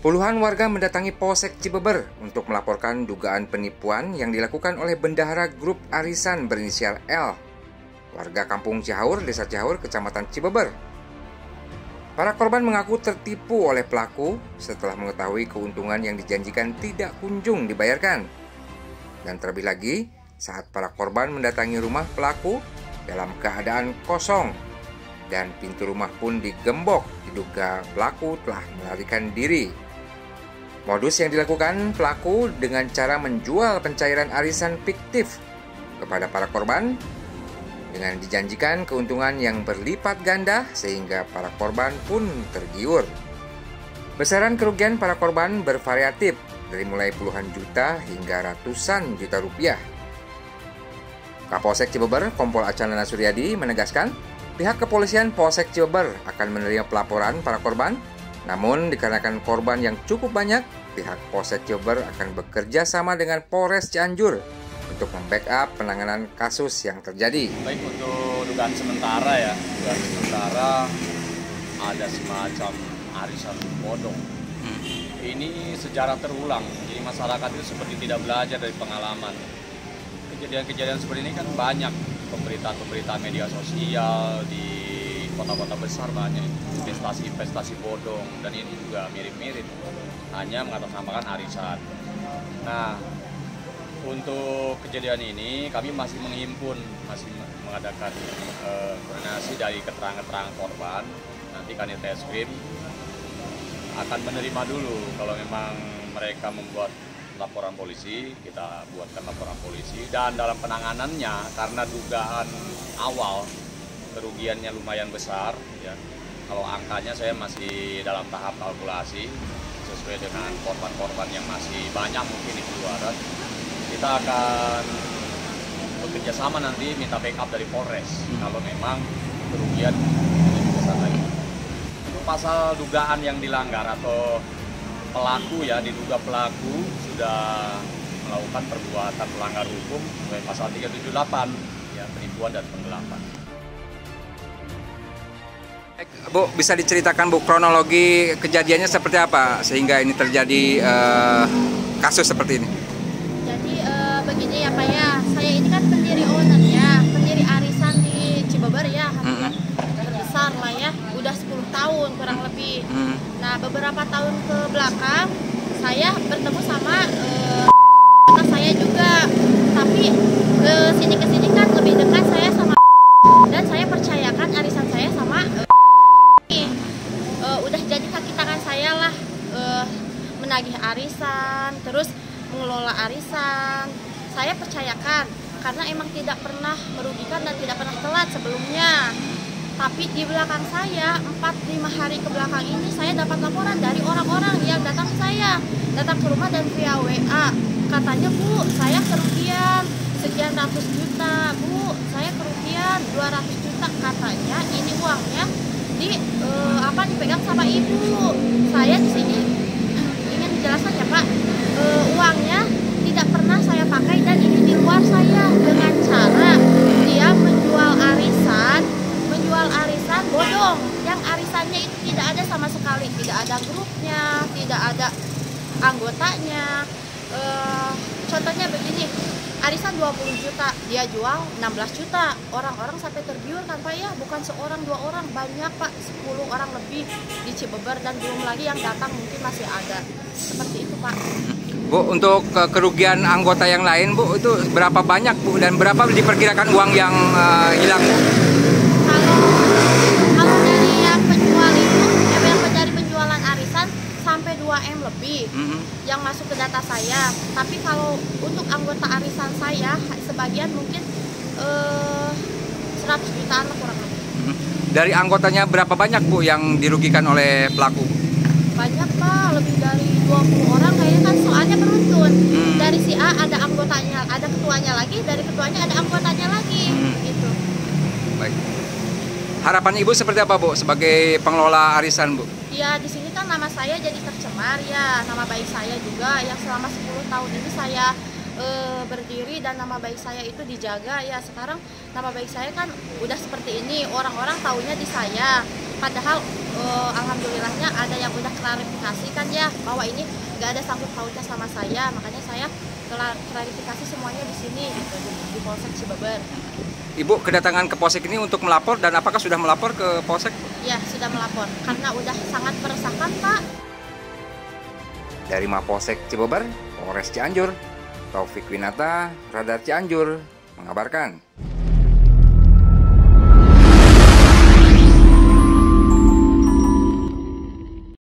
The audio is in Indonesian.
Puluhan warga mendatangi Polsek Cibeber untuk melaporkan dugaan penipuan yang dilakukan oleh bendahara grup arisan berinisial L, warga Kampung Cihaur, Desa Cihaur, Kecamatan Cibeber. Para korban mengaku tertipu oleh pelaku setelah mengetahui keuntungan yang dijanjikan tidak kunjung dibayarkan. Dan terlebih lagi, saat para korban mendatangi rumah pelaku dalam keadaan kosong dan pintu rumah pun digembok, diduga pelaku telah melarikan diri. Modus yang dilakukan pelaku dengan cara menjual pencairan arisan fiktif kepada para korban dengan dijanjikan keuntungan yang berlipat ganda sehingga para korban pun tergiur. Besaran kerugian para korban bervariatif dari mulai puluhan juta hingga ratusan juta rupiah. Kapolsek Cibeber, Kompol Acanana Suryadi menegaskan pihak kepolisian Polsek Cibeber akan menerima pelaporan para korban. Namun dikarenakan korban yang cukup banyak, pihak Polsek Cibeber akan bekerja sama dengan Polres Cianjur untuk membackup penanganan kasus yang terjadi. Baik, untuk dugaan sementara ada semacam arisan bodong. Ini sejarah terulang, jadi masyarakat itu seperti tidak belajar dari pengalaman. Kejadian-kejadian seperti ini kan banyak, pemberitaan media sosial di kota-kota besar banyak investasi bodong, dan ini juga mirip-mirip, hanya mengatasnamakan arisan. Nah, untuk kejadian ini kami masih mengadakan koordinasi dari keterangan korban. Nanti Kanit Reskrim akan menerima dulu, kalau memang mereka membuat laporan polisi, kita buatkan laporan polisi, dan dalam penanganannya karena dugaan awal kerugiannya lumayan besar ya. Kalau angkanya saya masih dalam tahap kalkulasi sesuai dengan korban-korban yang masih banyak mungkin di luaran. Kita akan bekerja sama nanti minta backup dari Polres kalau memang kerugian lebih besar lagi. Untuk pasal dugaan yang dilanggar atau pelaku ya, diduga pelaku sudah melakukan perbuatan melanggar hukum sesuai pasal 378 ya, penipuan dan penggelapan. Bu, bisa diceritakan Bu kronologi kejadiannya seperti apa sehingga ini terjadi kasus seperti ini? Jadi begini ya Pak ya, saya ini kan pendiri ownernya, pendiri arisan di Cibeber ya, terbesar lah ya, udah 10 tahun kurang lebih. Nah, beberapa tahun ke belakang saya bertemu sama saya juga, tapi ke sini kan lebih dekat saya sama dan saya percayakan arisan saya sama udah jadi kaki tangan saya lah, menagih arisan, terus mengelola arisan. Saya percayakan karena emang tidak pernah merugikan dan tidak pernah telat sebelumnya. Tapi di belakang saya 4-5 hari ke belakang ini saya dapat laporan dari orang-orang yang datang ke rumah dan via WA. Katanya, Bu, saya kerugian sekian ratus juta, Bu, saya kerugian 200 juta. Katanya ini uangnya dipegang sama ibu. Saya di sini ingin menjelaskan ya Pak, uangnya tidak pernah saya pakai dan ini di luar saya dengan cara dia menjual arisan bodong, yang arisannya itu tidak ada sama sekali, tidak ada grupnya, tidak ada anggotanya. Contohnya begini, arisan 20 juta, dia jual 16 juta. Orang-orang sampai tergiur kan Pak ya, bukan seorang dua orang, banyak Pak, 10 orang lebih di Cibeber dan belum lagi yang datang mungkin masih ada. Seperti itu Pak. Bu, untuk kerugian anggota yang lain Bu, itu berapa banyak Bu, dan berapa diperkirakan uang yang hilang Bu? Kalau dari yang penjual itu, dari penjualan arisan sampai 2M lebih yang masuk ke data saya. Tapi kalau untuk anggota arisan saya, sebagian mungkin 100 jutaan lah kurang lebih. Dari anggotanya berapa banyak Bu yang dirugikan oleh pelaku? Banyak Pak, lebih dari 20 orang kayaknya kan, soalnya beruntun. Dari si A ada anggotanya, ada ketuanya lagi, dari ketuanya ada anggotanya lagi, gitu. Baik. Harapan Ibu seperti apa Bu sebagai pengelola arisan Bu? Ya, di sini kan nama saya jadi tercemar ya, nama baik saya juga yang selama 10 tahun ini saya berdiri dan nama baik saya itu dijaga ya. Sekarang nama baik saya kan udah seperti ini, orang-orang taunya di saya. Padahal alhamdulillahnya ada yang udah klarifikasi kan ya bahwa ini nggak ada sangkut pautnya sama saya, makanya saya klarifikasi semuanya di sini gitu, di Polsek Cibeber. Ibu kedatangan ke Polsek ini untuk melapor, dan apakah sudah melapor ke Polsek? Ya, sudah melapor karena udah sangat meresahkan, Pak. Dari Mapolsek Cibeber, Polres Cianjur, Taufik Winata, Radar Cianjur, mengabarkan.